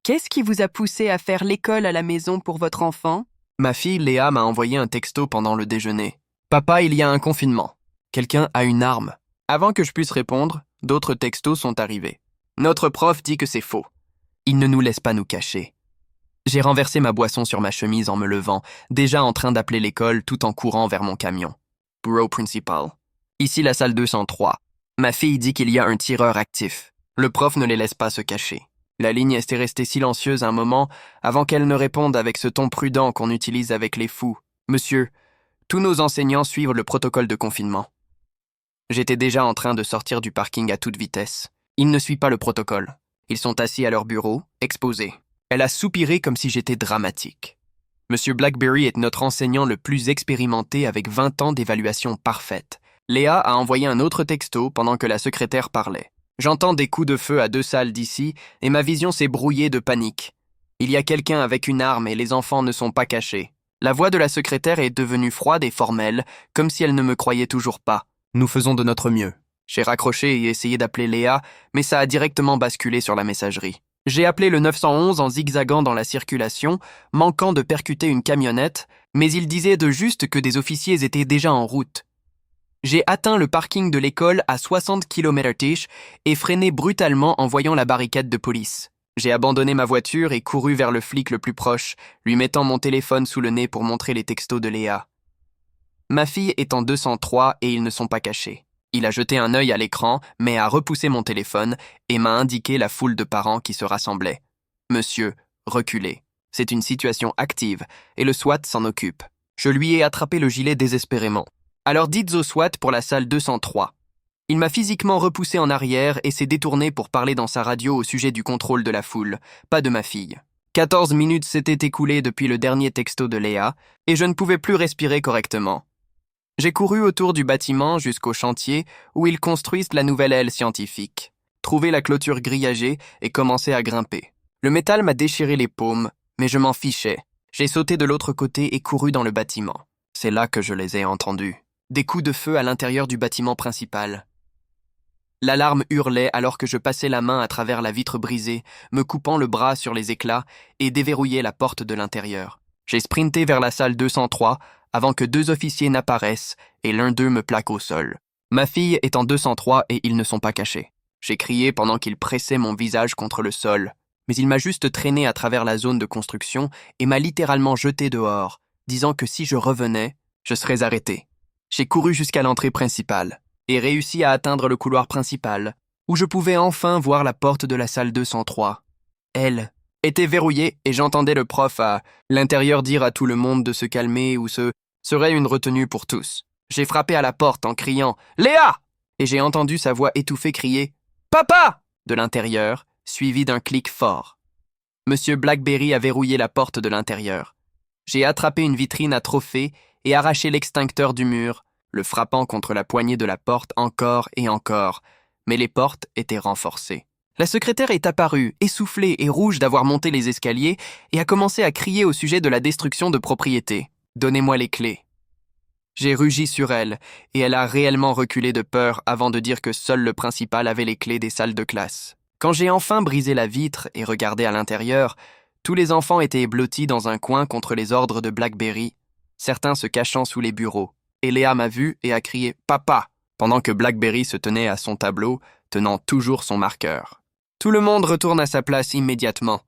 Qu'est-ce qui vous a poussé à faire l'école à la maison pour votre enfant? Ma fille Léa m'a envoyé un texto pendant le déjeuner. Papa, il y a un confinement. Quelqu'un a une arme. Avant que je puisse répondre, d'autres textos sont arrivés. Notre prof dit que c'est faux. Il ne nous laisse pas nous cacher. J'ai renversé ma boisson sur ma chemise en me levant, déjà en train d'appeler l'école tout en courant vers mon camion. Bureau principal. Ici la salle 203. Ma fille dit qu'il y a un tireur actif. Le prof ne les laisse pas se cacher. La ligne est restée silencieuse un moment avant qu'elle ne réponde avec ce ton prudent qu'on utilise avec les fous. « Monsieur, tous nos enseignants suivent le protocole de confinement. » J'étais déjà en train de sortir du parking à toute vitesse. Ils ne suivent pas le protocole. Ils sont assis à leur bureau, exposés. Elle a soupiré comme si j'étais dramatique. Monsieur Blackberry est notre enseignant le plus expérimenté avec 20 ans d'évaluation parfaite. Léa a envoyé un autre texto pendant que la secrétaire parlait. J'entends des coups de feu à 2 salles d'ici et ma vision s'est brouillée de panique. Il y a quelqu'un avec une arme et les enfants ne sont pas cachés. La voix de la secrétaire est devenue froide et formelle, comme si elle ne me croyait toujours pas. Nous faisons de notre mieux. J'ai raccroché et essayé d'appeler Léa, mais ça a directement basculé sur la messagerie. J'ai appelé le 911 en zigzagant dans la circulation, manquant de percuter une camionnette, mais il disait de juste que des officiers étaient déjà en route. J'ai atteint le parking de l'école à 60 km/h et freiné brutalement en voyant la barricade de police. J'ai abandonné ma voiture et couru vers le flic le plus proche, lui mettant mon téléphone sous le nez pour montrer les textos de Léa. Ma fille est en 203 et ils ne sont pas cachés. Il a jeté un œil à l'écran, mais a repoussé mon téléphone et m'a indiqué la foule de parents qui se rassemblaient. « Monsieur, reculez. C'est une situation active et le SWAT s'en occupe. » Je lui ai attrapé le gilet désespérément. « Alors dites au SWAT pour la salle 203. » Il m'a physiquement repoussé en arrière et s'est détourné pour parler dans sa radio au sujet du contrôle de la foule, pas de ma fille. 14 minutes s'étaient écoulées depuis le dernier texto de Léa et je ne pouvais plus respirer correctement. J'ai couru autour du bâtiment jusqu'au chantier où ils construisent la nouvelle aile scientifique, trouvé la clôture grillagée et commencé à grimper. Le métal m'a déchiré les paumes, mais je m'en fichais. J'ai sauté de l'autre côté et couru dans le bâtiment. C'est là que je les ai entendus. Des coups de feu à l'intérieur du bâtiment principal. L'alarme hurlait alors que je passais la main à travers la vitre brisée, me coupant le bras sur les éclats et déverrouillais la porte de l'intérieur. J'ai sprinté vers la salle 203 avant que 2 officiers n'apparaissent et l'un d'eux me plaque au sol. Ma fille est en 203 et ils ne sont pas cachés. J'ai crié pendant qu'il pressait mon visage contre le sol, mais il m'a juste traîné à travers la zone de construction et m'a littéralement jeté dehors, disant que si je revenais, je serais arrêté. J'ai couru jusqu'à l'entrée principale et réussi à atteindre le couloir principal, où je pouvais enfin voir la porte de la salle 203. Elle était verrouillée et j'entendais le prof à l'intérieur dire à tout le monde de se calmer ou ce serait une retenue pour tous. J'ai frappé à la porte en criant « Léa !» et j'ai entendu sa voix étouffée crier « Papa !» de l'intérieur, suivi d'un clic fort. Monsieur Blackberry a verrouillé la porte de l'intérieur. J'ai attrapé une vitrine à trophée et arraché l'extincteur du mur, le frappant contre la poignée de la porte encore et encore, mais les portes étaient renforcées. La secrétaire est apparue, essoufflée et rouge d'avoir monté les escaliers, et a commencé à crier au sujet de la destruction de propriété. « Donnez-moi les clés. » J'ai rugi sur elle, et elle a réellement reculé de peur avant de dire que seul le principal avait les clés des salles de classe. Quand j'ai enfin brisé la vitre et regardé à l'intérieur, tous les enfants étaient blottis dans un coin contre les ordres de Blackberry, certains se cachant sous les bureaux. Et Léa m'a vu et a crié « Papa !» pendant que Blackberry se tenait à son tableau, tenant toujours son marqueur. Tout le monde retourne à sa place immédiatement,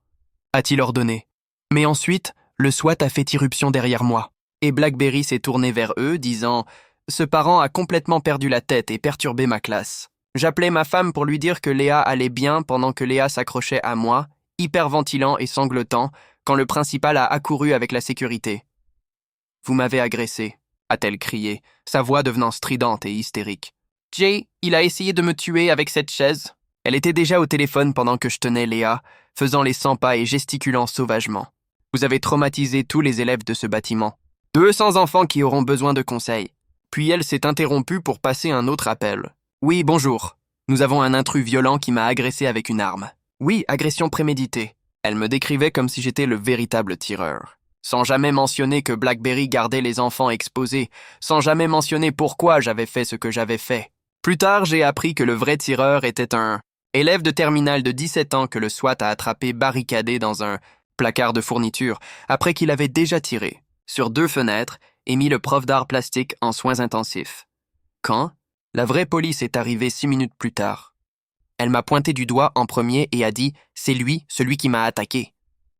a-t-il ordonné. Mais ensuite, le SWAT a fait irruption derrière moi, et Blackberry s'est tourné vers eux, disant « Ce parent a complètement perdu la tête et perturbé ma classe. » J'appelais ma femme pour lui dire que Léa allait bien pendant que Léa s'accrochait à moi, hyperventilant et sanglotant, quand le principal a accouru avec la sécurité. « Vous m'avez agressé », a-t-elle crié, sa voix devenant stridente et hystérique. « Jay, il a essayé de me tuer avec cette chaise. » Elle était déjà au téléphone pendant que je tenais Léa, faisant les 100 pas et gesticulant sauvagement. « Vous avez traumatisé tous les élèves de ce bâtiment. 200 enfants qui auront besoin de conseils. » Puis elle s'est interrompue pour passer un autre appel. « Oui, bonjour. Nous avons un intrus violent qui m'a agressé avec une arme. » « Oui, agression préméditée. » Elle me décrivait comme si j'étais le véritable tireur. Sans jamais mentionner que Blackberry gardait les enfants exposés, sans jamais mentionner pourquoi j'avais fait ce que j'avais fait. Plus tard, j'ai appris que le vrai tireur était un élève de terminale de 17 ans que le SWAT a attrapé barricadé dans un placard de fourniture après qu'il avait déjà tiré sur 2 fenêtres et mis le prof d'art plastique en soins intensifs. Quand la vraie police est arrivée 6 minutes plus tard, elle m'a pointé du doigt en premier et a dit « C'est lui, celui qui m'a attaqué ».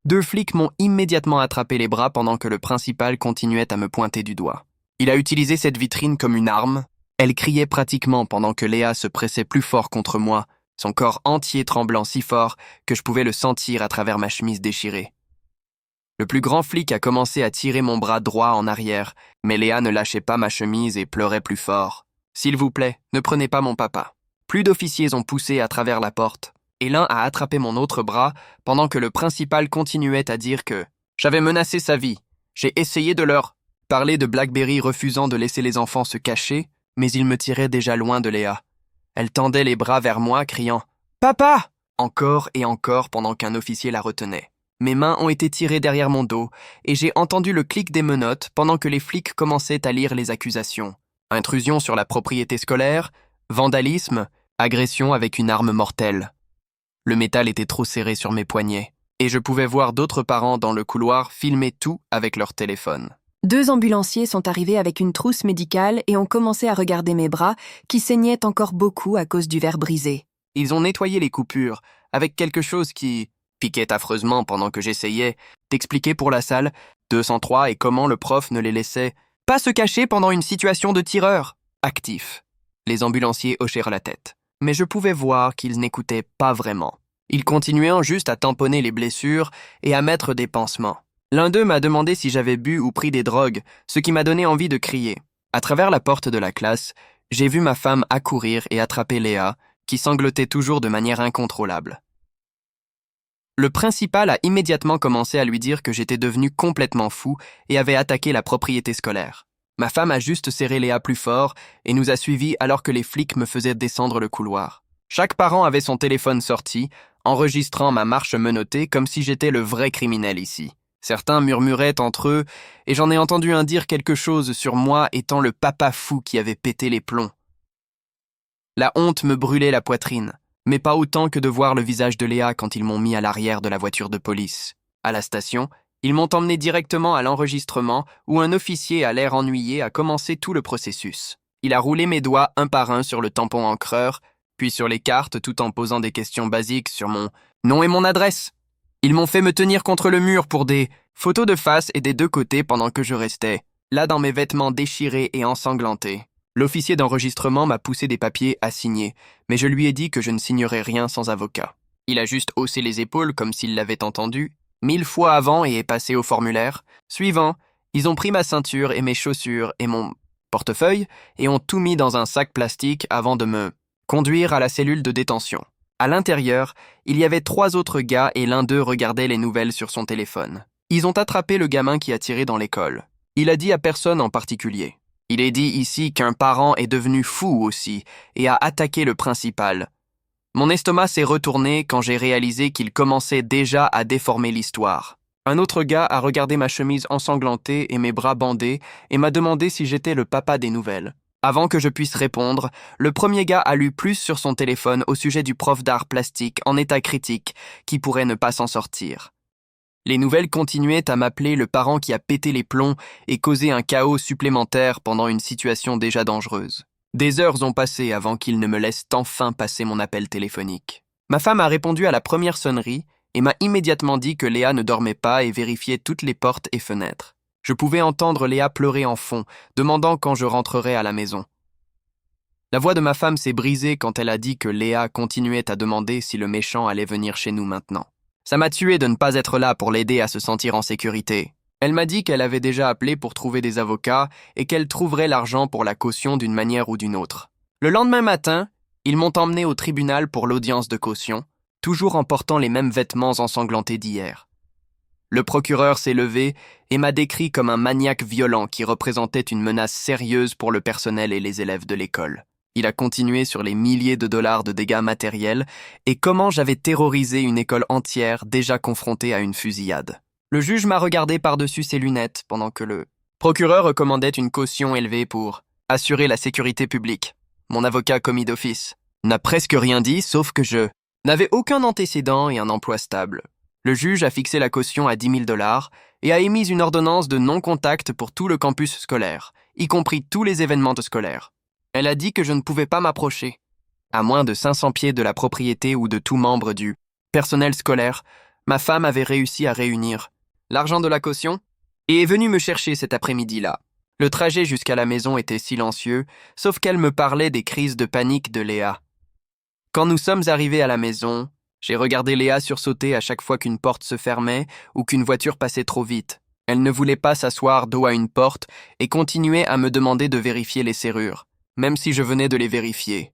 2 flics m'ont immédiatement attrapé les bras pendant que le principal continuait à me pointer du doigt. Il a utilisé cette vitrine comme une arme. Elle criait pratiquement pendant que Léa se pressait plus fort contre moi, son corps entier tremblant si fort que je pouvais le sentir à travers ma chemise déchirée. Le plus grand flic a commencé à tirer mon bras droit en arrière, mais Léa ne lâchait pas ma chemise et pleurait plus fort. « S'il vous plaît, ne prenez pas mon papa. » Plus d'officiers ont poussé à travers la porte, et l'un a attrapé mon autre bras pendant que le principal continuait à dire que j'avais menacé sa vie. J'ai essayé de leur parler de Blackberry refusant de laisser les enfants se cacher, mais il me tirait déjà loin de Léa. Elle tendait les bras vers moi, criant « Papa !» encore et encore pendant qu'un officier la retenait. Mes mains ont été tirées derrière mon dos, et j'ai entendu le clic des menottes pendant que les flics commençaient à lire les accusations. Intrusion sur la propriété scolaire, vandalisme, agression avec une arme mortelle. Le métal était trop serré sur mes poignets, et je pouvais voir d'autres parents dans le couloir filmer tout avec leur téléphone. 2 ambulanciers sont arrivés avec une trousse médicale et ont commencé à regarder mes bras, qui saignaient encore beaucoup à cause du verre brisé. Ils ont nettoyé les coupures avec quelque chose qui piquait affreusement pendant que j'essayais d'expliquer pour la salle 203 et comment le prof ne les laissait pas se cacher pendant une situation de tireur actif. Les ambulanciers hochèrent la tête, mais je pouvais voir qu'ils n'écoutaient pas vraiment. Ils continuaient juste à tamponner les blessures et à mettre des pansements. L'un d'eux m'a demandé si j'avais bu ou pris des drogues, ce qui m'a donné envie de crier. À travers la porte de la classe, j'ai vu ma femme accourir et attraper Léa, qui sanglotait toujours de manière incontrôlable. Le principal a immédiatement commencé à lui dire que j'étais devenu complètement fou et avait attaqué la propriété scolaire. Ma femme a juste serré Léa plus fort et nous a suivis alors que les flics me faisaient descendre le couloir. Chaque parent avait son téléphone sorti, enregistrant ma marche menottée comme si j'étais le vrai criminel ici. Certains murmuraient entre eux, et j'en ai entendu un dire quelque chose sur moi étant le papa fou qui avait pété les plombs. La honte me brûlait la poitrine, mais pas autant que de voir le visage de Léa quand ils m'ont mis à l'arrière de la voiture de police. À la station, ils m'ont emmené directement à l'enregistrement où un officier à l'air ennuyé a commencé tout le processus. Il a roulé mes doigts un par un sur le tampon encreur, puis sur les cartes tout en posant des questions basiques sur mon nom et mon adresse. Ils m'ont fait me tenir contre le mur pour des photos de face et des 2 côtés pendant que je restais, là dans mes vêtements déchirés et ensanglantés. L'officier d'enregistrement m'a poussé des papiers à signer, mais je lui ai dit que je ne signerais rien sans avocat. Il a juste haussé les épaules comme s'il l'avait entendu, 1000 fois avant et est passé au formulaire. Suivant, ils ont pris ma ceinture et mes chaussures et mon portefeuille et ont tout mis dans un sac plastique avant de me conduire à la cellule de détention. À l'intérieur, il y avait 3 autres gars et l'un d'eux regardait les nouvelles sur son téléphone. Ils ont attrapé le gamin qui a tiré dans l'école. Il a dit à personne en particulier. Il est dit ici qu'un parent est devenu fou aussi et a attaqué le principal. Mon estomac s'est retourné quand j'ai réalisé qu'il commençait déjà à déformer l'histoire. Un autre gars a regardé ma chemise ensanglantée et mes bras bandés et m'a demandé si j'étais le papa des nouvelles. Avant que je puisse répondre, le premier gars a lu plus sur son téléphone au sujet du prof d'art plastique en état critique qui pourrait ne pas s'en sortir. Les nouvelles continuaient à m'appeler le parent qui a pété les plombs et causé un chaos supplémentaire pendant une situation déjà dangereuse. Des heures ont passé avant qu'ils ne me laissent enfin passer mon appel téléphonique. Ma femme a répondu à la première sonnerie et m'a immédiatement dit que Léa ne dormait pas et vérifiait toutes les portes et fenêtres. Je pouvais entendre Léa pleurer en fond, demandant quand je rentrerais à la maison. La voix de ma femme s'est brisée quand elle a dit que Léa continuait à demander si le méchant allait venir chez nous maintenant. Ça m'a tué de ne pas être là pour l'aider à se sentir en sécurité. Elle m'a dit qu'elle avait déjà appelé pour trouver des avocats et qu'elle trouverait l'argent pour la caution d'une manière ou d'une autre. Le lendemain matin, ils m'ont emmené au tribunal pour l'audience de caution, toujours en portant les mêmes vêtements ensanglantés d'hier. Le procureur s'est levé et m'a décrit comme un maniaque violent qui représentait une menace sérieuse pour le personnel et les élèves de l'école. Il a continué sur les milliers de dollars de dégâts matériels et comment j'avais terrorisé une école entière déjà confrontée à une fusillade. Le juge m'a regardé par-dessus ses lunettes pendant que le procureur recommandait une caution élevée pour assurer la sécurité publique. Mon avocat commis d'office n'a presque rien dit sauf que je n'avait aucun antécédent et un emploi stable. Le juge a fixé la caution à 10 000 $ et a émis une ordonnance de non-contact pour tout le campus scolaire, y compris tous les événements scolaires. Elle a dit que je ne pouvais pas m'approcher. À moins de 500 pieds de la propriété ou de tout membre du personnel scolaire, ma femme avait réussi à réunir l'argent de la caution et est venue me chercher cet après-midi-là. Le trajet jusqu'à la maison était silencieux, sauf qu'elle me parlait des crises de panique de Léa. Quand nous sommes arrivés à la maison, j'ai regardé Léa sursauter à chaque fois qu'une porte se fermait ou qu'une voiture passait trop vite. Elle ne voulait pas s'asseoir dos à une porte et continuait à me demander de vérifier les serrures, même si je venais de les vérifier.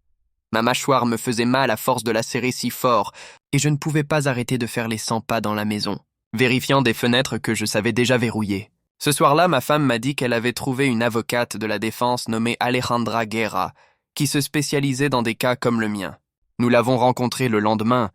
Ma mâchoire me faisait mal à force de la serrer si fort et je ne pouvais pas arrêter de faire les 100 pas dans la maison, vérifiant des fenêtres que je savais déjà verrouiller. Ce soir-là, ma femme m'a dit qu'elle avait trouvé une avocate de la défense nommée Alejandra Guerra, qui se spécialisait dans des cas comme le mien. Nous l'avons rencontrée le lendemain,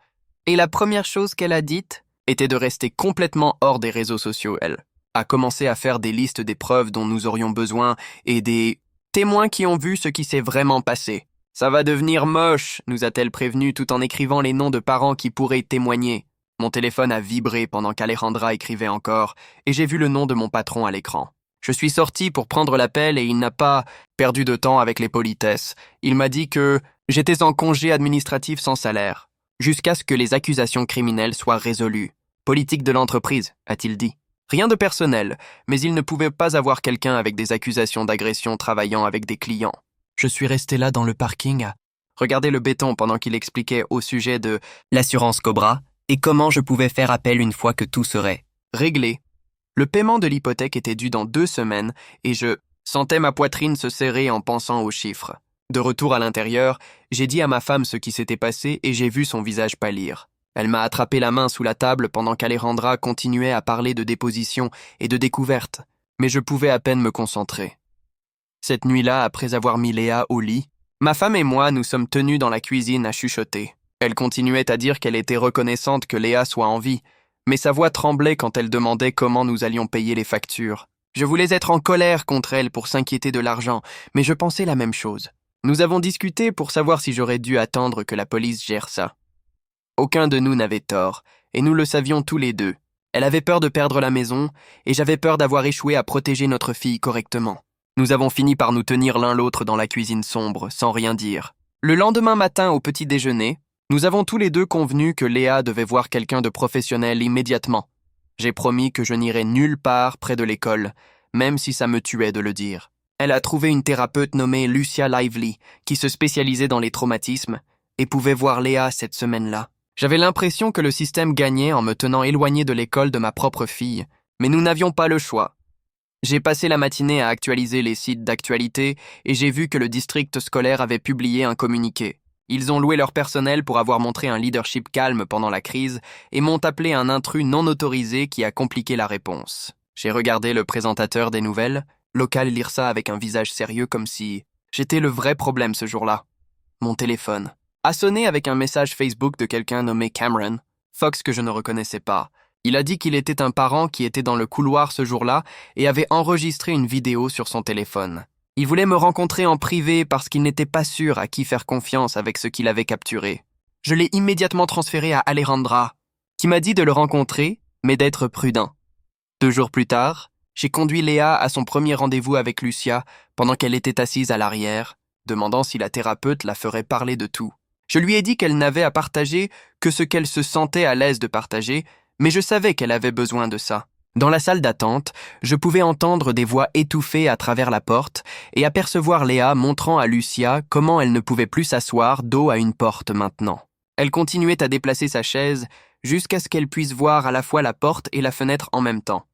et la première chose qu'elle a dite était de rester complètement hors des réseaux sociaux, elle. A commencé à faire des listes des preuves dont nous aurions besoin et des témoins qui ont vu ce qui s'est vraiment passé. Ça va devenir moche, nous a-t-elle prévenu tout en écrivant les noms de parents qui pourraient témoigner. Mon téléphone a vibré pendant qu'Alejandra écrivait encore, et j'ai vu le nom de mon patron à l'écran. Je suis sorti pour prendre l'appel et il n'a pas perdu de temps avec les politesses. Il m'a dit que j'étais en congé administratif sans salaire, jusqu'à ce que les accusations criminelles soient résolues. Politique de l'entreprise, a-t-il dit. Rien de personnel, mais il ne pouvait pas avoir quelqu'un avec des accusations d'agression travaillant avec des clients. Je suis resté là dans le parking à regarder le béton pendant qu'il expliquait au sujet de l'assurance Cobra et comment je pouvais faire appel une fois que tout serait réglé. Le paiement de l'hypothèque était dû dans 2 semaines et je sentais ma poitrine se serrer en pensant aux chiffres. De retour à l'intérieur, j'ai dit à ma femme ce qui s'était passé et j'ai vu son visage pâlir. Elle m'a attrapé la main sous la table pendant qu'Alejandra continuait à parler de déposition et de découverte, mais je pouvais à peine me concentrer. Cette nuit-là, après avoir mis Léa au lit, ma femme et moi nous sommes tenus dans la cuisine à chuchoter. Elle continuait à dire qu'elle était reconnaissante que Léa soit en vie, mais sa voix tremblait quand elle demandait comment nous allions payer les factures. Je voulais être en colère contre elle pour s'inquiéter de l'argent, mais je pensais la même chose. Nous avons discuté pour savoir si j'aurais dû attendre que la police gère ça. Aucun de nous n'avait tort, et nous le savions tous les deux. Elle avait peur de perdre la maison, et j'avais peur d'avoir échoué à protéger notre fille correctement. Nous avons fini par nous tenir l'un l'autre dans la cuisine sombre, sans rien dire. Le lendemain matin au petit déjeuner, nous avons tous les deux convenu que Léa devait voir quelqu'un de professionnel immédiatement. J'ai promis que je n'irais nulle part près de l'école, même si ça me tuait de le dire. Elle a trouvé une thérapeute nommée Lucia Lively, qui se spécialisait dans les traumatismes, et pouvait voir Léa cette semaine-là. J'avais l'impression que le système gagnait en me tenant éloigné de l'école de ma propre fille, mais nous n'avions pas le choix. J'ai passé la matinée à actualiser les sites d'actualité et j'ai vu que le district scolaire avait publié un communiqué. Ils ont loué leur personnel pour avoir montré un leadership calme pendant la crise et m'ont appelé un intrus non autorisé qui a compliqué la réponse. J'ai regardé le présentateur des nouvelles, local lire ça avec un visage sérieux comme si j'étais le vrai problème ce jour-là. Mon téléphone a sonné avec un message Facebook de quelqu'un nommé Cameron, Fox que je ne reconnaissais pas. Il a dit qu'il était un parent qui était dans le couloir ce jour-là et avait enregistré une vidéo sur son téléphone. Il voulait me rencontrer en privé parce qu'il n'était pas sûr à qui faire confiance avec ce qu'il avait capturé. Je l'ai immédiatement transféré à Alejandra, qui m'a dit de le rencontrer, mais d'être prudent. 2 jours plus tard, j'ai conduit Léa à son premier rendez-vous avec Lucia pendant qu'elle était assise à l'arrière, demandant si la thérapeute la ferait parler de tout. Je lui ai dit qu'elle n'avait à partager que ce qu'elle se sentait à l'aise de partager, mais je savais qu'elle avait besoin de ça. Dans la salle d'attente, je pouvais entendre des voix étouffées à travers la porte et apercevoir Léa montrant à Lucia comment elle ne pouvait plus s'asseoir dos à une porte maintenant. Elle continuait à déplacer sa chaise jusqu'à ce qu'elle puisse voir à la fois la porte et la fenêtre en même temps.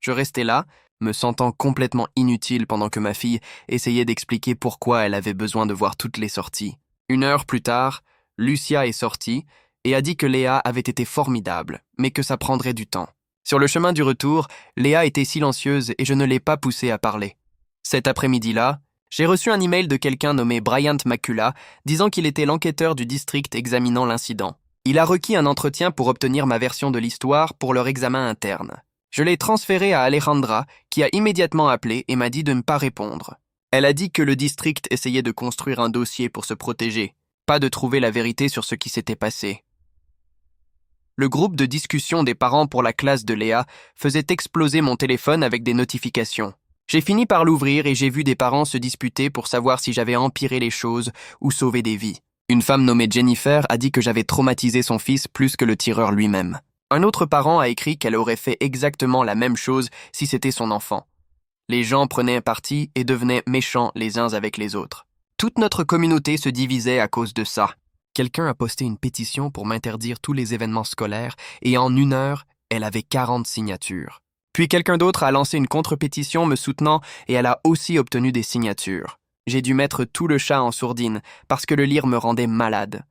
Je restais là, me sentant complètement inutile pendant que ma fille essayait d'expliquer pourquoi elle avait besoin de voir toutes les sorties. 1 heure plus tard, Lucia est sortie et a dit que Léa avait été formidable, mais que ça prendrait du temps. Sur le chemin du retour, Léa était silencieuse et je ne l'ai pas poussée à parler. Cet après-midi-là, j'ai reçu un email de quelqu'un nommé Bryant Macula disant qu'il était l'enquêteur du district examinant l'incident. Il a requis un entretien pour obtenir ma version de l'histoire pour leur examen interne. Je l'ai transféré à Alejandra, qui a immédiatement appelé et m'a dit de ne pas répondre. Elle a dit que le district essayait de construire un dossier pour se protéger, pas de trouver la vérité sur ce qui s'était passé. Le groupe de discussion des parents pour la classe de Léa faisait exploser mon téléphone avec des notifications. J'ai fini par l'ouvrir et j'ai vu des parents se disputer pour savoir si j'avais empiré les choses ou sauvé des vies. Une femme nommée Jennifer a dit que j'avais traumatisé son fils plus que le tireur lui-même. Un autre parent a écrit qu'elle aurait fait exactement la même chose si c'était son enfant. Les gens prenaient un parti et devenaient méchants les uns avec les autres. Toute notre communauté se divisait à cause de ça. Quelqu'un a posté une pétition pour m'interdire tous les événements scolaires et en 1 heure, elle avait 40 signatures. Puis quelqu'un d'autre a lancé une contre-pétition me soutenant et elle a aussi obtenu des signatures. J'ai dû mettre tout le chat en sourdine parce que le lire me rendait malade.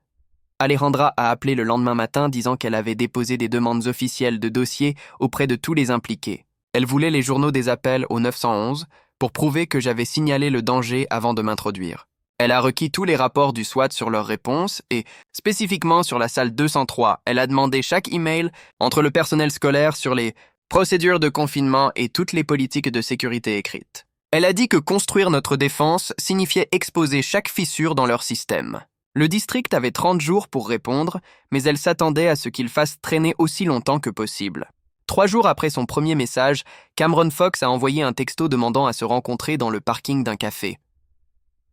Alejandra a appelé le lendemain matin disant qu'elle avait déposé des demandes officielles de dossiers auprès de tous les impliqués. Elle voulait les journaux des appels au 911 pour prouver que j'avais signalé le danger avant de m'introduire. Elle a requis tous les rapports du SWAT sur leurs réponses et, spécifiquement sur la salle 203, elle a demandé chaque email entre le personnel scolaire sur les procédures de confinement et toutes les politiques de sécurité écrites. Elle a dit que construire notre défense signifiait exposer chaque fissure dans leur système. Le district avait 30 jours pour répondre, mais elle s'attendait à ce qu'il fasse traîner aussi longtemps que possible. 3 jours après son premier message, Cameron Fox a envoyé un texto demandant à se rencontrer dans le parking d'un café.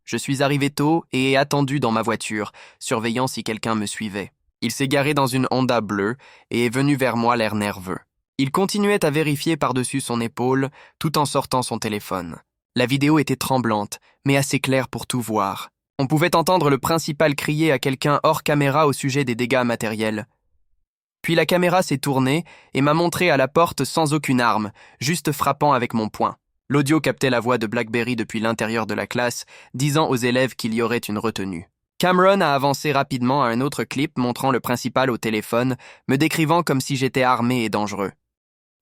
Je suis arrivé tôt et ai attendu dans ma voiture, surveillant si quelqu'un me suivait. Il s'est garé dans une Honda bleue et est venu vers moi l'air nerveux. Il continuait à vérifier par-dessus son épaule, tout en sortant son téléphone. La vidéo était tremblante, mais assez claire pour tout voir. On pouvait entendre le principal crier à quelqu'un hors caméra au sujet des dégâts matériels. Puis la caméra s'est tournée et m'a montré à la porte sans aucune arme, juste frappant avec mon poing. L'audio captait la voix de Blackberry depuis l'intérieur de la classe, disant aux élèves qu'il y aurait une retenue. Cameron a avancé rapidement à un autre clip montrant le principal au téléphone, me décrivant comme si j'étais armé et dangereux.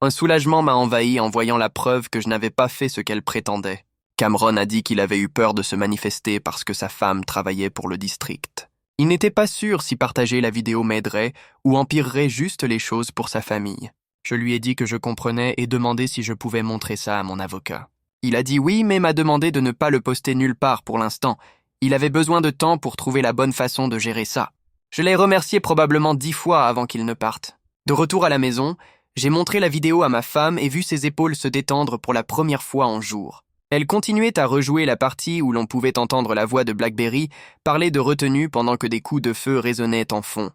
Un soulagement m'a envahi en voyant la preuve que je n'avais pas fait ce qu'elle prétendait. Cameron a dit qu'il avait eu peur de se manifester parce que sa femme travaillait pour le district. Il n'était pas sûr si partager la vidéo m'aiderait ou empirerait juste les choses pour sa famille. Je lui ai dit que je comprenais et demandé si je pouvais montrer ça à mon avocat. Il a dit oui, mais m'a demandé de ne pas le poster nulle part pour l'instant. Il avait besoin de temps pour trouver la bonne façon de gérer ça. Je l'ai remercié probablement 10 fois avant qu'il ne parte. De retour à la maison, j'ai montré la vidéo à ma femme et vu ses épaules se détendre pour la première fois en jours. Elle continuait à rejouer la partie où l'on pouvait entendre la voix de Blackberry parler de retenue pendant que des coups de feu résonnaient en fond.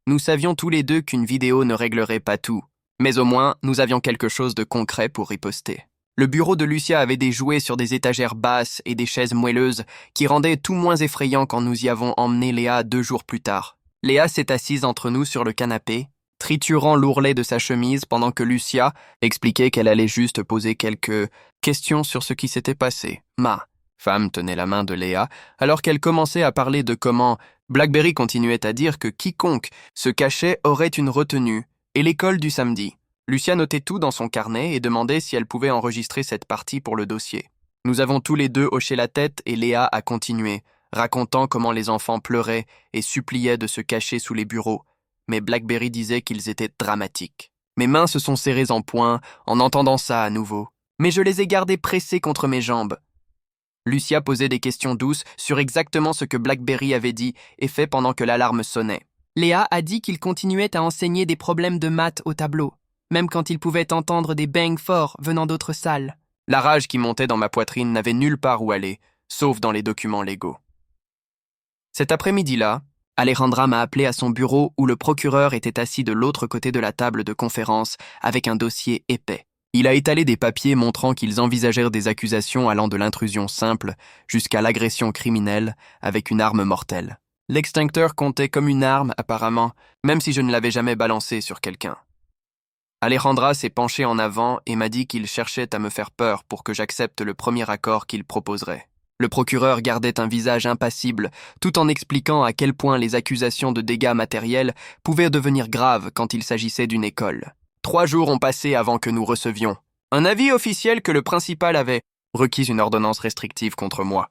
Nous savions tous les deux qu'une vidéo ne réglerait pas tout. Mais au moins, nous avions quelque chose de concret pour riposter. Le bureau de Lucia avait des jouets sur des étagères basses et des chaises moelleuses qui rendaient tout moins effrayant quand nous y avons emmené Léa 2 jours plus tard. Léa s'est assise entre nous sur le canapé, triturant l'ourlet de sa chemise pendant que Lucia expliquait qu'elle allait juste poser quelques questions sur ce qui s'était passé. Ma femme tenait la main de Léa alors qu'elle commençait à parler de comment Blackberry continuait à dire que quiconque se cachait aurait une retenue et l'école du samedi. Lucia notait tout dans son carnet et demandait si elle pouvait enregistrer cette partie pour le dossier. Nous avons tous les deux hoché la tête et Léa a continué, racontant comment les enfants pleuraient et suppliaient de se cacher sous les bureaux, mais Blackberry disait qu'ils étaient dramatiques. Mes mains se sont serrées en poing en entendant ça à nouveau, mais je les ai gardées pressées contre mes jambes. Lucia posait des questions douces sur exactement ce que Blackberry avait dit et fait pendant que l'alarme sonnait. Léa a dit qu'il continuait à enseigner des problèmes de maths au tableau, même quand il pouvait entendre des bangs forts venant d'autres salles. La rage qui montait dans ma poitrine n'avait nulle part où aller, sauf dans les documents légaux. Cet après-midi-là, Alejandra m'a appelé à son bureau où le procureur était assis de l'autre côté de la table de conférence avec un dossier épais. Il a étalé des papiers montrant qu'ils envisagèrent des accusations allant de l'intrusion simple jusqu'à l'agression criminelle avec une arme mortelle. L'extincteur comptait comme une arme, apparemment, même si je ne l'avais jamais balancé sur quelqu'un. Alejandra s'est penchée en avant et m'a dit qu'il cherchait à me faire peur pour que j'accepte le premier accord qu'il proposerait. Le procureur gardait un visage impassible, tout en expliquant à quel point les accusations de dégâts matériels pouvaient devenir graves quand il s'agissait d'une école. 3 jours ont passé avant que nous recevions un avis officiel que le principal avait requis une ordonnance restrictive contre moi.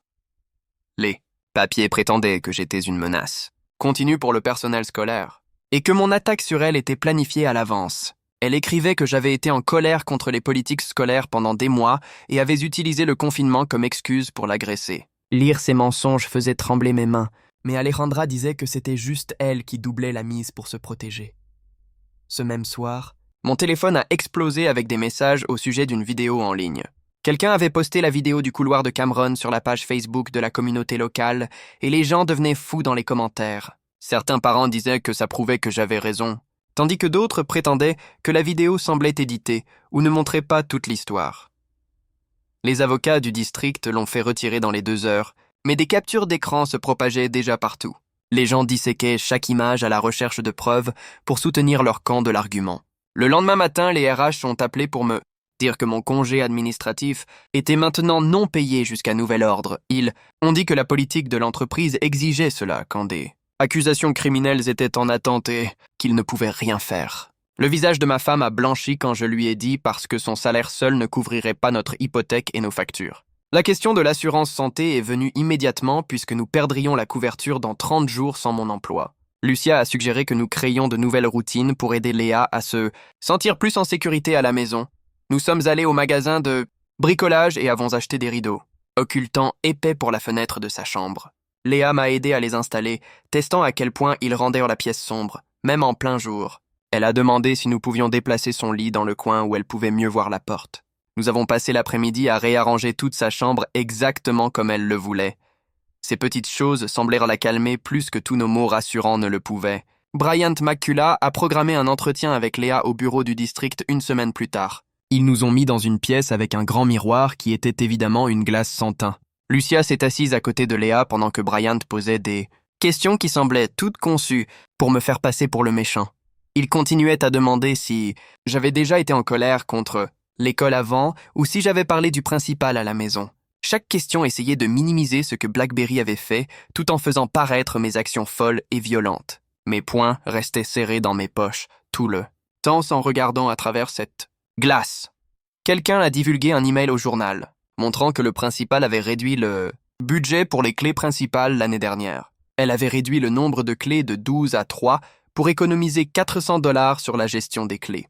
Les papiers prétendaient que j'étais une menace. Continue pour le personnel scolaire. Et que mon attaque sur elle était planifiée à l'avance. Elle écrivait que j'avais été en colère contre les politiques scolaires pendant des mois et avais utilisé le confinement comme excuse pour l'agresser. Lire ces mensonges faisait trembler mes mains, mais Alejandra disait que c'était juste elle qui doublait la mise pour se protéger. Ce même soir, mon téléphone a explosé avec des messages au sujet d'une vidéo en ligne. Quelqu'un avait posté la vidéo du couloir de Cameron sur la page Facebook de la communauté locale et les gens devenaient fous dans les commentaires. Certains parents disaient que ça prouvait que j'avais raison, tandis que d'autres prétendaient que la vidéo semblait éditée ou ne montrait pas toute l'histoire. Les avocats du district l'ont fait retirer dans les 2 heures, mais des captures d'écran se propageaient déjà partout. Les gens disséquaient chaque image à la recherche de preuves pour soutenir leur camp de l'argument. Le lendemain matin, les RH sont appelés pour me dire que mon congé administratif était maintenant non payé jusqu'à nouvel ordre. Ils ont dit que la politique de l'entreprise exigeait cela quand des accusations criminelles étaient en attente et qu'ils ne pouvaient rien faire. Le visage de ma femme a blanchi quand je lui ai dit parce que son salaire seul ne couvrirait pas notre hypothèque et nos factures. La question de l'assurance santé est venue immédiatement puisque nous perdrions la couverture dans 30 jours sans mon emploi. Lucia a suggéré que nous créions de nouvelles routines pour aider Léa à se sentir plus en sécurité à la maison. Nous sommes allés au magasin de bricolage et avons acheté des rideaux, occultant épais pour la fenêtre de sa chambre. Léa m'a aidé à les installer, testant à quel point ils rendaient la pièce sombre, même en plein jour. Elle a demandé si nous pouvions déplacer son lit dans le coin où elle pouvait mieux voir la porte. Nous avons passé l'après-midi à réarranger toute sa chambre exactement comme elle le voulait. Ces petites choses semblèrent la calmer plus que tous nos mots rassurants ne le pouvaient. Bryant McCullough a programmé un entretien avec Léa au bureau du district 1 semaine plus tard. Ils nous ont mis dans une pièce avec un grand miroir qui était évidemment une glace sans teint. Lucia s'est assise à côté de Léa pendant que Bryant posait des questions qui semblaient toutes conçues pour me faire passer pour le méchant. Il continuait à demander si j'avais déjà été en colère contre l'école avant ou si j'avais parlé du principal à la maison. Chaque question essayait de minimiser ce que Blackberry avait fait tout en faisant paraître mes actions folles et violentes. Mes poings restaient serrés dans mes poches, tout le temps en regardant à travers cette glace. Quelqu'un a divulgué un email au journal, montrant que le principal avait réduit le budget pour les clés principales l'année dernière. Elle avait réduit le nombre de clés de 12 à 3 pour économiser $400 sur la gestion des clés.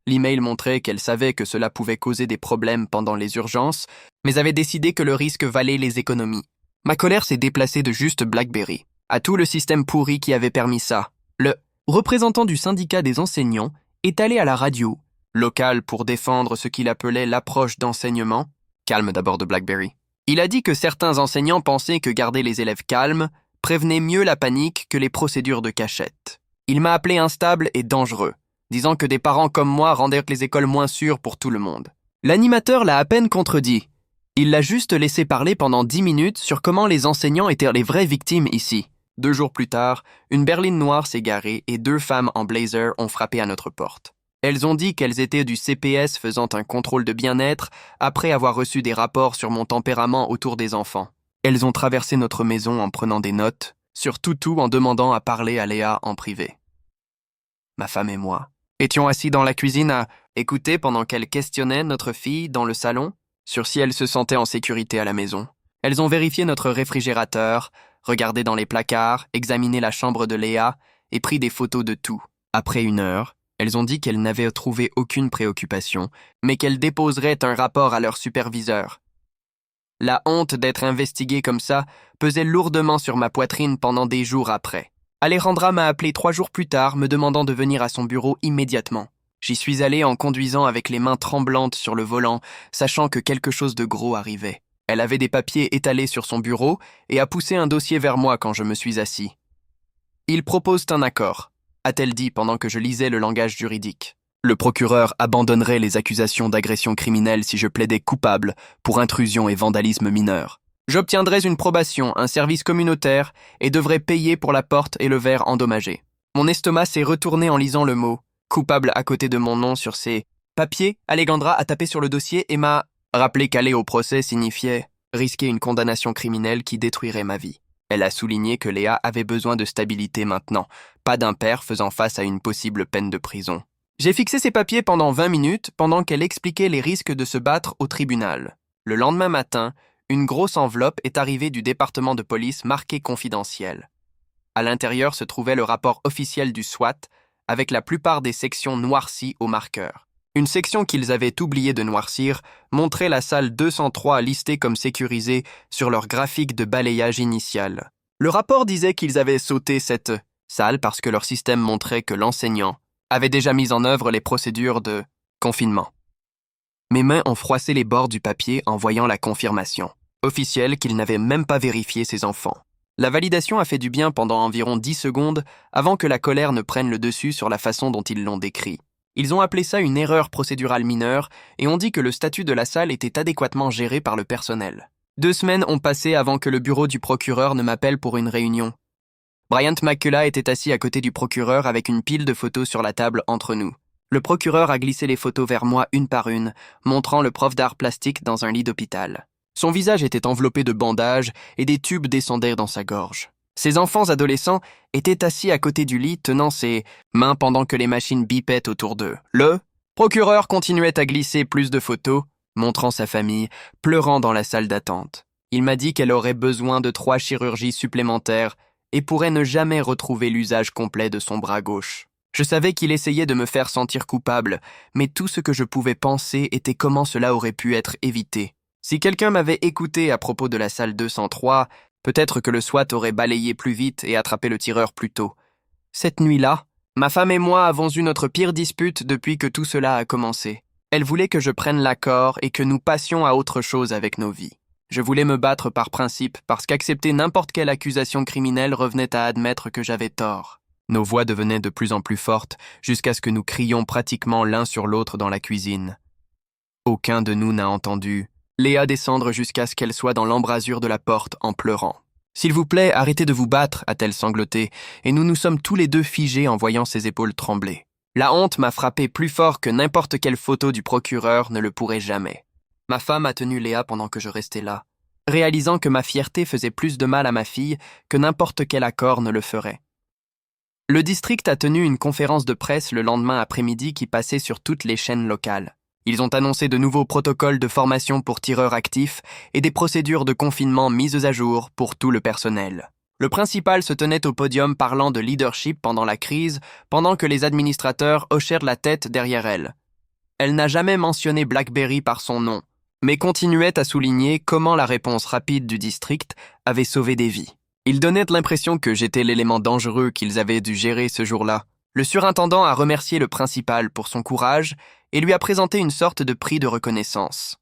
L'email montrait qu'elle savait que cela pouvait causer des problèmes pendant les urgences, mais avait décidé que le risque valait les économies. Ma colère s'est déplacée de juste Blackberry à tout le système pourri qui avait permis ça. Le représentant du syndicat des enseignants est allé à la radio locale pour défendre ce qu'il appelait l'approche d'enseignement. Calme d'abord de Blackberry. Il a dit que certains enseignants pensaient que garder les élèves calmes prévenait mieux la panique que les procédures de cachette. Il m'a appelé instable et dangereux, disant que des parents comme moi rendaient les écoles moins sûres pour tout le monde. L'animateur l'a à peine contredit. Il l'a juste laissé parler pendant 10 minutes sur comment les enseignants étaient les vraies victimes ici. 2 jours plus tard, une berline noire s'est garée et 2 femmes en blazer ont frappé à notre porte. Elles ont dit qu'elles étaient du CPS faisant un contrôle de bien-être après avoir reçu des rapports sur mon tempérament autour des enfants. Elles ont traversé notre maison en prenant des notes, sur tout en demandant à parler à Léa en privé. Ma femme et moi étions assis dans la cuisine à écouter pendant qu'elles questionnaient notre fille dans le salon sur si elle se sentait en sécurité à la maison. Elles ont vérifié notre réfrigérateur, regardé dans les placards, examiné la chambre de Léa et pris des photos de tout. Après 1 heure, elles ont dit qu'elles n'avaient trouvé aucune préoccupation, mais qu'elles déposeraient un rapport à leur superviseur. La honte d'être investiguée comme ça pesait lourdement sur ma poitrine pendant des jours après. Alejandra m'a appelé 3 jours plus tard, me demandant de venir à son bureau immédiatement. J'y suis allé en conduisant avec les mains tremblantes sur le volant, sachant que quelque chose de gros arrivait. Elle avait des papiers étalés sur son bureau et a poussé un dossier vers moi quand je me suis assis. « Ils proposent un accord », a-t-elle dit pendant que je lisais le langage juridique. Le procureur abandonnerait les accusations d'agression criminelle si je plaidais coupable pour intrusion et vandalisme mineur. J'obtiendrais une probation, un service communautaire et devrais payer pour la porte et le verre endommagé. Mon estomac s'est retourné en lisant le mot « coupable » à côté de mon nom sur ses papiers. Alejandra a tapé sur le dossier et m'a rappelé qu'aller au procès signifiait risquer une condamnation criminelle qui détruirait ma vie. Elle a souligné que Léa avait besoin de stabilité maintenant, pas d'un père faisant face à une possible peine de prison. J'ai fixé ses papiers pendant 20 minutes pendant qu'elle expliquait les risques de se battre au tribunal. Le lendemain matin, une grosse enveloppe est arrivée du département de police marquée confidentiel. À l'intérieur se trouvait le rapport officiel du SWAT avec la plupart des sections noircies au marqueur. Une section qu'ils avaient oublié de noircir montrait la salle 203 listée comme sécurisée sur leur graphique de balayage initial. Le rapport disait qu'ils avaient sauté cette salle parce que leur système montrait que l'enseignant avait déjà mis en œuvre les procédures de confinement. Mes mains ont froissé les bords du papier en voyant la confirmation officielle qu'il n'avait même pas vérifié ses enfants. La validation a fait du bien pendant environ 10 secondes avant que la colère ne prenne le dessus sur la façon dont ils l'ont décrit. Ils ont appelé ça une erreur procédurale mineure et ont dit que le statut de la salle était adéquatement géré par le personnel. 2 semaines ont passé avant que le bureau du procureur ne m'appelle pour une réunion. Bryant McCullough était assis à côté du procureur avec une pile de photos sur la table entre nous. Le procureur a glissé les photos vers moi une par une, montrant le prof d'art plastique dans un lit d'hôpital. Son visage était enveloppé de bandages et des tubes descendaient dans sa gorge. Ses enfants adolescents étaient assis à côté du lit, tenant ses mains pendant que les machines bipaient autour d'eux. Le procureur continuait à glisser plus de photos, montrant sa famille, pleurant dans la salle d'attente. Il m'a dit qu'elle aurait besoin de 3 chirurgies supplémentaires et pourrait ne jamais retrouver l'usage complet de son bras gauche. Je savais qu'il essayait de me faire sentir coupable, mais tout ce que je pouvais penser était comment cela aurait pu être évité. Si quelqu'un m'avait écouté à propos de la salle 203, peut-être que le SWAT aurait balayé plus vite et attrapé le tireur plus tôt. Cette nuit-là, ma femme et moi avons eu notre pire dispute depuis que tout cela a commencé. Elle voulait que je prenne l'accord et que nous passions à autre chose avec nos vies. Je voulais me battre par principe parce qu'accepter n'importe quelle accusation criminelle revenait à admettre que j'avais tort. Nos voix devenaient de plus en plus fortes jusqu'à ce que nous crions pratiquement l'un sur l'autre dans la cuisine. Aucun de nous n'a entendu Léa descendre jusqu'à ce qu'elle soit dans l'embrasure de la porte en pleurant. « S'il vous plaît, arrêtez de vous battre », a-t-elle sangloté, et nous nous sommes tous les deux figés en voyant ses épaules trembler. La honte m'a frappé plus fort que n'importe quelle photo du procureur ne le pourrait jamais. Ma femme a tenu Léa pendant que je restais là, réalisant que ma fierté faisait plus de mal à ma fille que n'importe quel accord ne le ferait. Le district a tenu une conférence de presse le lendemain après-midi qui passait sur toutes les chaînes locales. Ils ont annoncé de nouveaux protocoles de formation pour tireurs actifs et des procédures de confinement mises à jour pour tout le personnel. Le principal se tenait au podium parlant de leadership pendant la crise, pendant que les administrateurs hochèrent la tête derrière elle. Elle n'a jamais mentionné BlackBerry par son nom, mais continuait à souligner comment la réponse rapide du district avait sauvé des vies. Il donnait l'impression que j'étais l'élément dangereux qu'ils avaient dû gérer ce jour-là. Le surintendant a remercié le principal pour son courage et lui a présenté une sorte de prix de reconnaissance.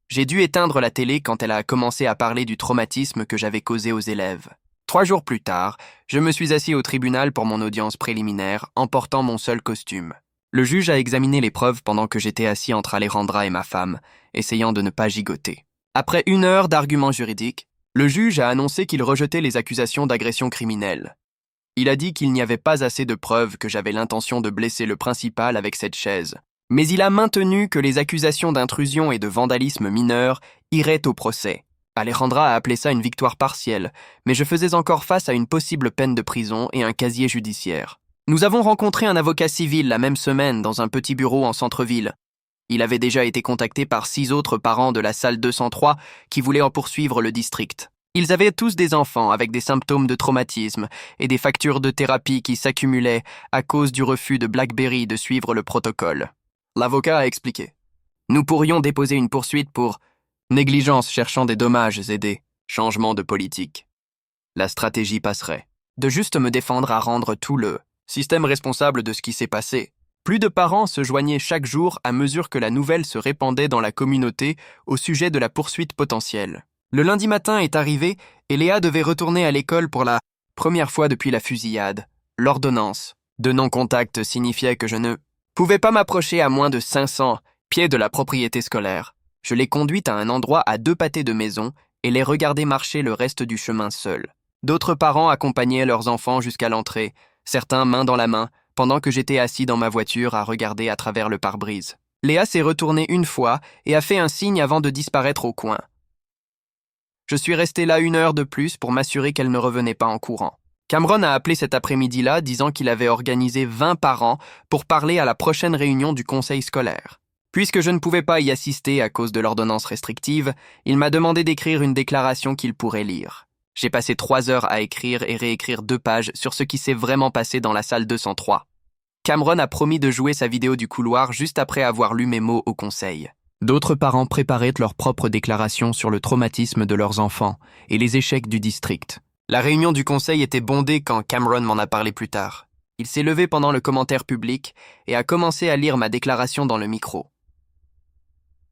J'ai dû éteindre la télé quand elle a commencé à parler du traumatisme que j'avais causé aux élèves. 3 jours plus tard, je me suis assis au tribunal pour mon audience préliminaire en portant mon seul costume. Le juge a examiné les preuves pendant que j'étais assis entre Alejandra et ma femme, essayant de ne pas gigoter. Après 1 heure d'arguments juridiques, le juge a annoncé qu'il rejetait les accusations d'agression criminelle. Il a dit qu'il n'y avait pas assez de preuves que j'avais l'intention de blesser le principal avec cette chaise. Mais il a maintenu que les accusations d'intrusion et de vandalisme mineur iraient au procès. Alejandra a appelé ça une victoire partielle, mais je faisais encore face à une possible peine de prison et un casier judiciaire. Nous avons rencontré un avocat civil la même semaine dans un petit bureau en centre-ville. Il avait déjà été contacté par 6 autres parents de la salle 203 qui voulaient en poursuivre le district. Ils avaient tous des enfants avec des symptômes de traumatisme et des factures de thérapie qui s'accumulaient à cause du refus de BlackBerry de suivre le protocole. L'avocat a expliqué. Nous pourrions déposer une poursuite pour négligence cherchant des dommages aidés, changement de politique. La stratégie passerait. De juste me défendre à rendre tout le système responsable de ce qui s'est passé. Plus de parents se joignaient chaque jour à mesure que la nouvelle se répandait dans la communauté au sujet de la poursuite potentielle. Le lundi matin est arrivé et Léa devait retourner à l'école pour la première fois depuis la fusillade. L'ordonnance de non-contact signifiait que je ne pouvais pas m'approcher à moins de 500 pieds de la propriété scolaire. Je l'ai conduite à un endroit à 2 pâtés de maison et les regardais marcher le reste du chemin seuls. D'autres parents accompagnaient leurs enfants jusqu'à l'entrée, certains main dans la main, pendant que j'étais assis dans ma voiture à regarder à travers le pare-brise. Léa s'est retournée une fois et a fait un signe avant de disparaître au coin. Je suis resté là 1 heure de plus pour m'assurer qu'elle ne revenait pas en courant. Cameron a appelé cet après-midi-là disant qu'il avait organisé 20 parents pour parler à la prochaine réunion du conseil scolaire. Puisque je ne pouvais pas y assister à cause de l'ordonnance restrictive, il m'a demandé d'écrire une déclaration qu'il pourrait lire. J'ai passé 3 heures à écrire et réécrire 2 pages sur ce qui s'est vraiment passé dans la salle 203. Cameron a promis de jouer sa vidéo du couloir juste après avoir lu mes mots au conseil. D'autres parents préparaient leur propre déclaration sur le traumatisme de leurs enfants et les échecs du district. La réunion du conseil était bondée quand Cameron m'en a parlé plus tard. Il s'est levé pendant le commentaire public et a commencé à lire ma déclaration dans le micro.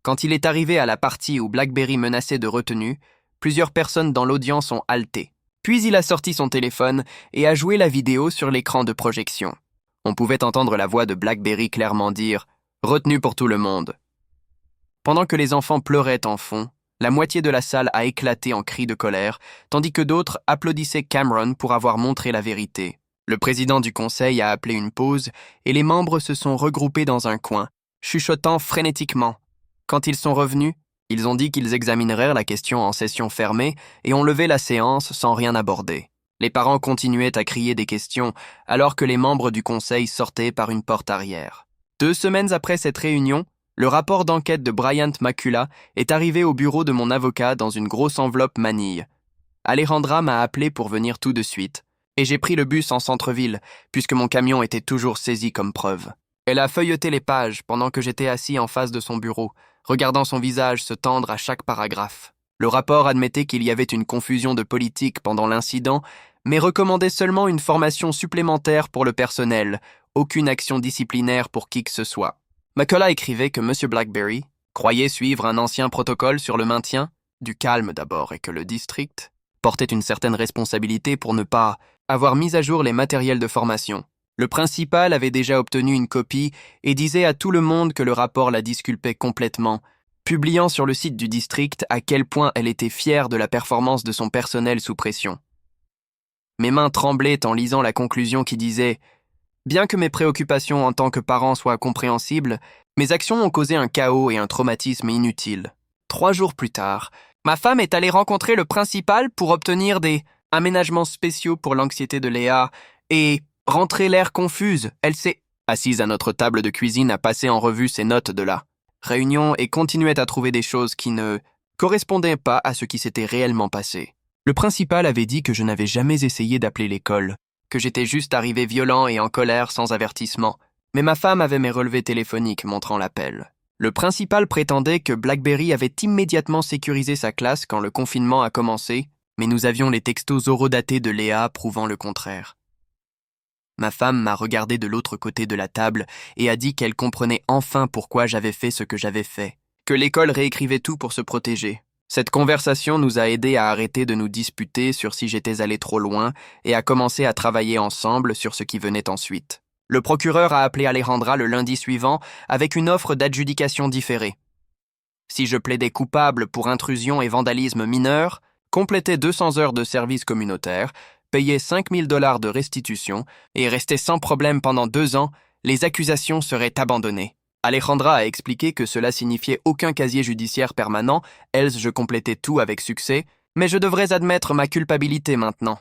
Quand il est arrivé à la partie où BlackBerry menaçait de retenue, plusieurs personnes dans l'audience ont halté. Puis il a sorti son téléphone et a joué la vidéo sur l'écran de projection. On pouvait entendre la voix de BlackBerry clairement dire « Retenue pour tout le monde ». Pendant que les enfants pleuraient en fond, la moitié de la salle a éclaté en cris de colère, tandis que d'autres applaudissaient Cameron pour avoir montré la vérité. Le président du conseil a appelé une pause et les membres se sont regroupés dans un coin, chuchotant frénétiquement. Quand ils sont revenus, ils ont dit qu'ils examineraient la question en session fermée et ont levé la séance sans rien aborder. Les parents continuaient à crier des questions alors que les membres du conseil sortaient par une porte arrière. 2 semaines après cette réunion, le rapport d'enquête de Bryant Makula est arrivé au bureau de mon avocat dans une grosse enveloppe manille. Alejandra m'a appelé pour venir tout de suite, et j'ai pris le bus en centre-ville puisque mon camion était toujours saisi comme preuve. Elle a feuilleté les pages pendant que j'étais assis en face de son bureau, regardant son visage se tendre à chaque paragraphe. Le rapport admettait qu'il y avait une confusion de politique pendant l'incident, mais recommandait seulement une formation supplémentaire pour le personnel, aucune action disciplinaire pour qui que ce soit. Makula écrivait que M. BlackBerry croyait suivre un ancien protocole sur le maintien, du calme d'abord, et que le district portait une certaine responsabilité pour ne pas avoir mis à jour les matériels de formation. Le principal avait déjà obtenu une copie et disait à tout le monde que le rapport la disculpait complètement, publiant sur le site du district à quel point elle était fière de la performance de son personnel sous pression. Mes mains tremblaient en lisant la conclusion qui disait « Bien que mes préoccupations en tant que parent soient compréhensibles, mes actions ont causé un chaos et un traumatisme inutiles. » 3 jours plus tard, ma femme est allée rencontrer le principal pour obtenir des aménagements spéciaux pour l'anxiété de Léa et rentrer l'air confuse. Elle s'est assise à notre table de cuisine à passer en revue ses notes de la réunion et continuait à trouver des choses qui ne correspondaient pas à ce qui s'était réellement passé. Le principal avait dit que je n'avais jamais essayé d'appeler l'école, que j'étais juste arrivé violent et en colère sans avertissement, mais ma femme avait mes relevés téléphoniques montrant l'appel. Le principal prétendait que BlackBerry avait immédiatement sécurisé sa classe quand le confinement a commencé, mais nous avions les textos horodatés de Léa prouvant le contraire. Ma femme m'a regardé de l'autre côté de la table et a dit qu'elle comprenait enfin pourquoi j'avais fait ce que j'avais fait, que l'école réécrivait tout pour se protéger. Cette conversation nous a aidés à arrêter de nous disputer sur si j'étais allé trop loin et à commencer à travailler ensemble sur ce qui venait ensuite. Le procureur a appelé Alejandra le lundi suivant avec une offre d'adjudication différée. Si je plaidais coupable pour intrusion et vandalisme mineur, complétais 200 heures de service communautaire, payais $5 000 de restitution et restais sans problème pendant 2 ans, les accusations seraient abandonnées. Alejandra a expliqué que cela signifiait aucun casier judiciaire permanent, else je complétais tout avec succès, mais je devrais admettre ma culpabilité maintenant.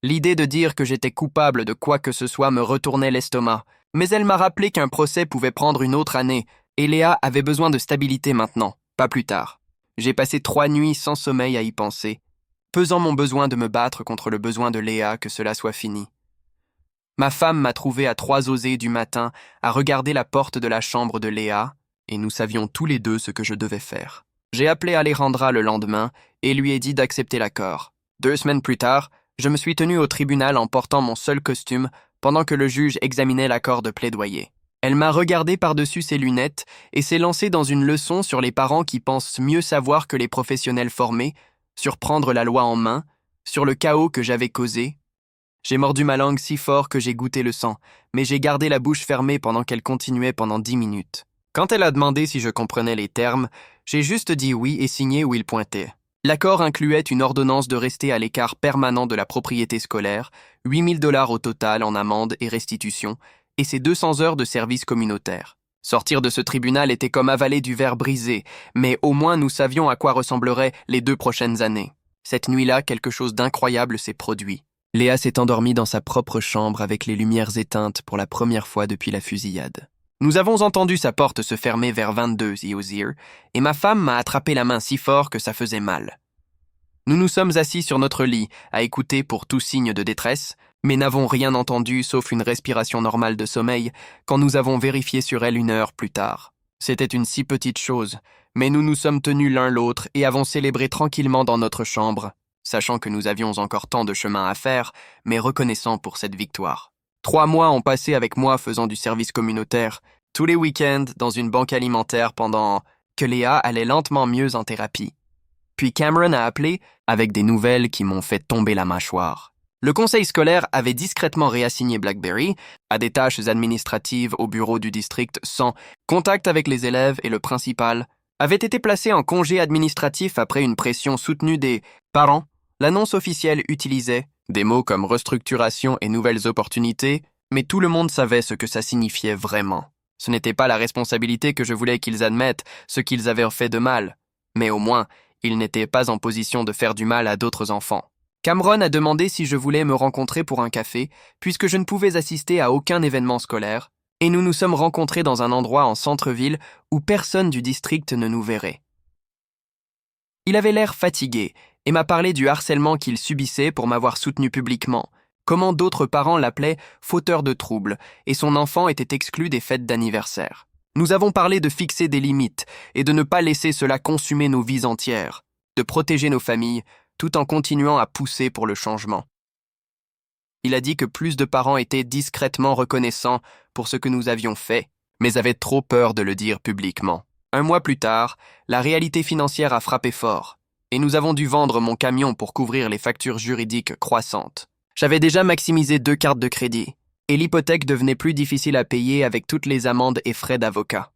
L'idée de dire que j'étais coupable de quoi que ce soit me retournait l'estomac, mais elle m'a rappelé qu'un procès pouvait prendre une autre année, et Léa avait besoin de stabilité maintenant, pas plus tard. J'ai passé 3 nuits sans sommeil à y penser, pesant mon besoin de me battre contre le besoin de Léa que cela soit fini. Ma femme m'a trouvé à 3h du matin à regarder la porte de la chambre de Léa, et nous savions tous les deux ce que je devais faire. J'ai appelé Alejandra le lendemain et lui ai dit d'accepter l'accord. 2 semaines plus tard, je me suis tenu au tribunal en portant mon seul costume pendant que le juge examinait l'accord de plaidoyer. Elle m'a regardé par-dessus ses lunettes et s'est lancée dans une leçon sur les parents qui pensent mieux savoir que les professionnels formés, sur prendre la loi en main, sur le chaos que j'avais causé. J'ai mordu ma langue si fort que j'ai goûté le sang, mais j'ai gardé la bouche fermée pendant qu'elle continuait pendant 10 minutes. Quand elle a demandé si je comprenais les termes, j'ai juste dit oui et signé où il pointait. L'accord incluait une ordonnance de rester à l'écart permanent de la propriété scolaire, $8 000 au total en amende et restitution, et ses 200 heures de service communautaire. Sortir de ce tribunal était comme avaler du verre brisé, mais au moins nous savions à quoi ressembleraient les 2 prochaines années. Cette nuit-là, quelque chose d'incroyable s'est produit. Léa s'est endormie dans sa propre chambre avec les lumières éteintes pour la première fois depuis la fusillade. Nous avons entendu sa porte se fermer vers 22h, et ma femme m'a attrapé la main si fort que ça faisait mal. Nous nous sommes assis sur notre lit à écouter pour tout signe de détresse, mais n'avons rien entendu sauf une respiration normale de sommeil quand nous avons vérifié sur elle 1 heure plus tard. C'était une si petite chose, mais nous nous sommes tenus l'un l'autre et avons célébré tranquillement dans notre chambre, sachant que nous avions encore tant de chemin à faire, mais reconnaissants pour cette victoire. 3 mois ont passé avec moi faisant du service communautaire, tous les week-ends dans une banque alimentaire pendant que Léa allait lentement mieux en thérapie. Puis Cameron a appelé avec des nouvelles qui m'ont fait tomber la mâchoire. Le conseil scolaire avait discrètement réassigné Blackberry à des tâches administratives au bureau du district sans contact avec les élèves et le principal avait été placé en congé administratif après une pression soutenue des parents. L'annonce officielle utilisait des mots comme restructuration et nouvelles opportunités, mais tout le monde savait ce que ça signifiait vraiment. Ce n'était pas la responsabilité que je voulais qu'ils admettent ce qu'ils avaient fait de mal, mais au moins, ils n'étaient pas en position de faire du mal à d'autres enfants. Cameron a demandé si je voulais me rencontrer pour un café, puisque je ne pouvais assister à aucun événement scolaire, et nous nous sommes rencontrés dans un endroit en centre-ville où personne du district ne nous verrait. Il avait l'air fatigué et m'a parlé du harcèlement qu'il subissait pour m'avoir soutenu publiquement, comment d'autres parents l'appelaient fauteur de troubles, et son enfant était exclu des fêtes d'anniversaire. Nous avons parlé de fixer des limites et de ne pas laisser cela consumer nos vies entières, de protéger nos familles, tout en continuant à pousser pour le changement. Il a dit que plus de parents étaient discrètement reconnaissants pour ce que nous avions fait, mais avaient trop peur de le dire publiquement. 1 mois plus tard, la réalité financière a frappé fort, et nous avons dû vendre mon camion pour couvrir les factures juridiques croissantes. J'avais déjà maximisé 2 cartes de crédit, et l'hypothèque devenait plus difficile à payer avec toutes les amendes et frais d'avocat.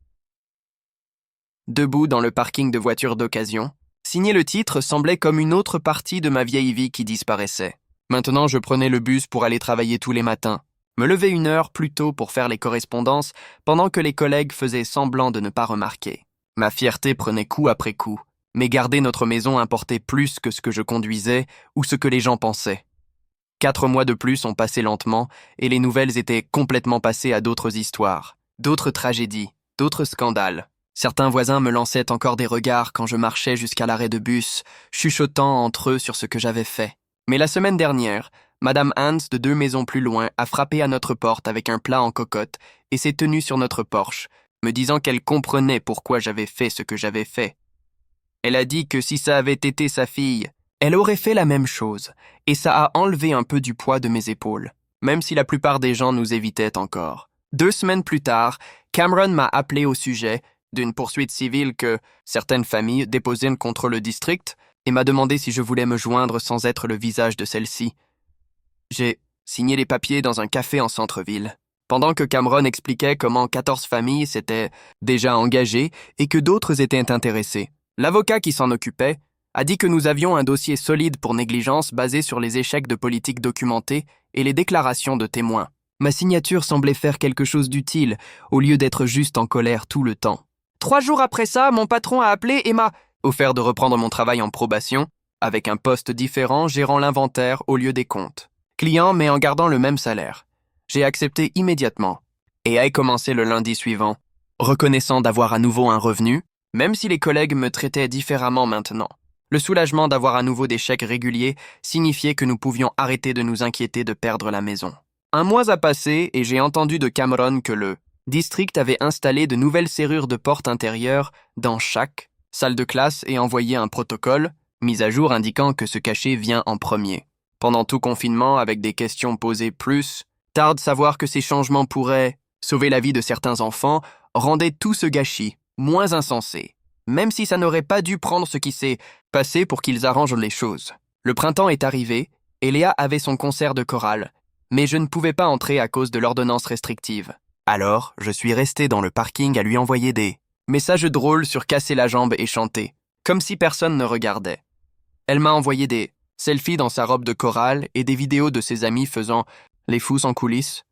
Debout dans le parking de voitures d'occasion, signer le titre semblait comme une autre partie de ma vieille vie qui disparaissait. Maintenant, je prenais le bus pour aller travailler tous les matins, me lever 1 heure plus tôt pour faire les correspondances pendant que les collègues faisaient semblant de ne pas remarquer. Ma fierté prenait coup après coup, mais garder notre maison importait plus que ce que je conduisais ou ce que les gens pensaient. 4 mois de plus ont passé lentement et les nouvelles étaient complètement passées à d'autres histoires, d'autres tragédies, d'autres scandales. Certains voisins me lançaient encore des regards quand je marchais jusqu'à l'arrêt de bus, chuchotant entre eux sur ce que j'avais fait. Mais la semaine dernière, Madame Hans de 2 maisons plus loin a frappé à notre porte avec un plat en cocotte et s'est tenue sur notre porche, me disant qu'elle comprenait pourquoi j'avais fait ce que j'avais fait. Elle a dit que si ça avait été sa fille, elle aurait fait la même chose, et ça a enlevé un peu du poids de mes épaules, même si la plupart des gens nous évitaient encore. 2 semaines plus tard, Cameron m'a appelé au sujet d'une poursuite civile que certaines familles déposaient contre le district et m'a demandé si je voulais me joindre sans être le visage de celle-ci. J'ai signé les papiers dans un café en centre-ville, pendant que Cameron expliquait comment 14 familles s'étaient déjà engagées et que d'autres étaient intéressées. L'avocat qui s'en occupait a dit que nous avions un dossier solide pour négligence basé sur les échecs de politique documentés et les déclarations de témoins. Ma signature semblait faire quelque chose d'utile, au lieu d'être juste en colère tout le temps. 3 jours après ça, mon patron a appelé et m'a offert de reprendre mon travail en probation, avec un poste différent gérant l'inventaire au lieu des comptes. Client, mais en gardant le même salaire. J'ai accepté immédiatement, et a commencé le lundi suivant, reconnaissant d'avoir à nouveau un revenu, même si les collègues me traitaient différemment maintenant. Le soulagement d'avoir à nouveau des chèques réguliers signifiait que nous pouvions arrêter de nous inquiéter de perdre la maison. 1 mois a passé et j'ai entendu de Cameron que le district avait installé de nouvelles serrures de porte intérieures dans chaque salle de classe et envoyé un protocole, mis à jour indiquant que ce cachet vient en premier. Pendant tout confinement, avec des questions posées plus, tarde savoir que ces changements pourraient sauver la vie de certains enfants, rendait tout ce gâchis moins insensé, même si ça n'aurait pas dû prendre ce qui s'est passé pour qu'ils arrangent les choses. Le printemps est arrivé, et Léa avait son concert de chorale, mais je ne pouvais pas entrer à cause de l'ordonnance restrictive. Alors, je suis resté dans le parking à lui envoyer des messages drôles sur casser la jambe et chanter, comme si personne ne regardait. Elle m'a envoyé des selfies dans sa robe de chorale et des vidéos de ses amis faisant les fous en coulisses,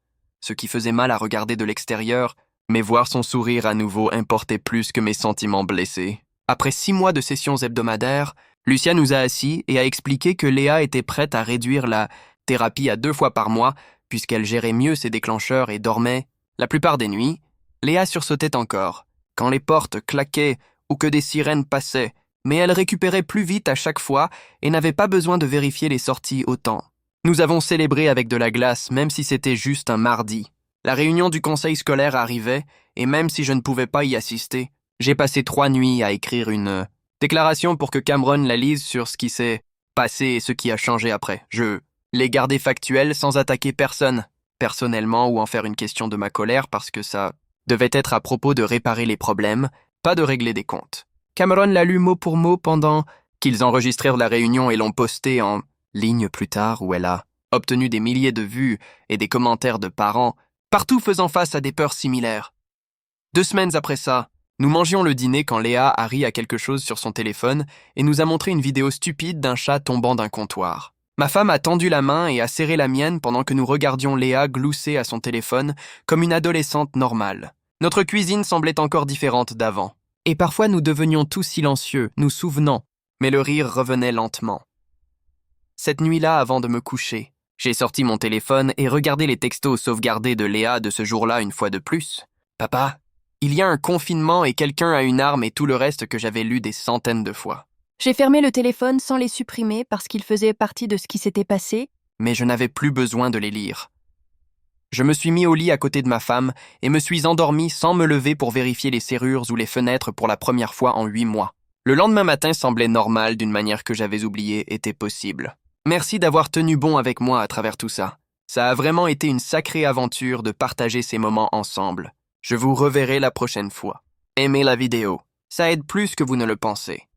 ce qui faisait mal à regarder de l'extérieur, mais voir son sourire à nouveau importait plus que mes sentiments blessés. Après 6 mois de sessions hebdomadaires, Lucia nous a assis et a expliqué que Léa était prête à réduire la thérapie à 2 fois par mois, puisqu'elle gérait mieux ses déclencheurs et dormait. La plupart des nuits, Léa sursautait encore, quand les portes claquaient ou que des sirènes passaient, mais elle récupérait plus vite à chaque fois et n'avait pas besoin de vérifier les sorties autant. Nous avons célébré avec de la glace, même si c'était juste un mardi. La réunion du conseil scolaire arrivait, et même si je ne pouvais pas y assister, j'ai passé 3 nuits à écrire une déclaration pour que Cameron la lise sur ce qui s'est passé et ce qui a changé après. Je l'ai gardé factuel sans attaquer personne. personnellement ou en faire une question de ma colère parce que ça devait être à propos de réparer les problèmes, pas de régler des comptes. Cameron l'a lu mot pour mot pendant qu'ils enregistrèrent la réunion et l'ont posté en ligne plus tard où elle a obtenu des milliers de vues et des commentaires de parents, partout faisant face à des peurs similaires. 2 semaines après ça, nous mangions le dîner quand Léa a ri à quelque chose sur son téléphone et nous a montré une vidéo stupide d'un chat tombant d'un comptoir. Ma femme a tendu la main et a serré la mienne pendant que nous regardions Léa glousser à son téléphone comme une adolescente normale. Notre cuisine semblait encore différente d'avant. Et parfois nous devenions tous silencieux, nous souvenant, mais le rire revenait lentement. Cette nuit-là, avant de me coucher, j'ai sorti mon téléphone et regardé les textos sauvegardés de Léa de ce jour-là une fois de plus. « Papa, il y a un confinement et quelqu'un a une arme et tout le reste que j'avais lu des centaines de fois. » J'ai fermé le téléphone sans les supprimer parce qu'ils faisaient partie de ce qui s'était passé. Mais je n'avais plus besoin de les lire. Je me suis mis au lit à côté de ma femme et me suis endormi sans me lever pour vérifier les serrures ou les fenêtres pour la première fois en 8 mois. Le lendemain matin semblait normal d'une manière que j'avais oubliée était possible. Merci d'avoir tenu bon avec moi à travers tout ça. Ça a vraiment été une sacrée aventure de partager ces moments ensemble. Je vous reverrai la prochaine fois. Aimez la vidéo. Ça aide plus que vous ne le pensez.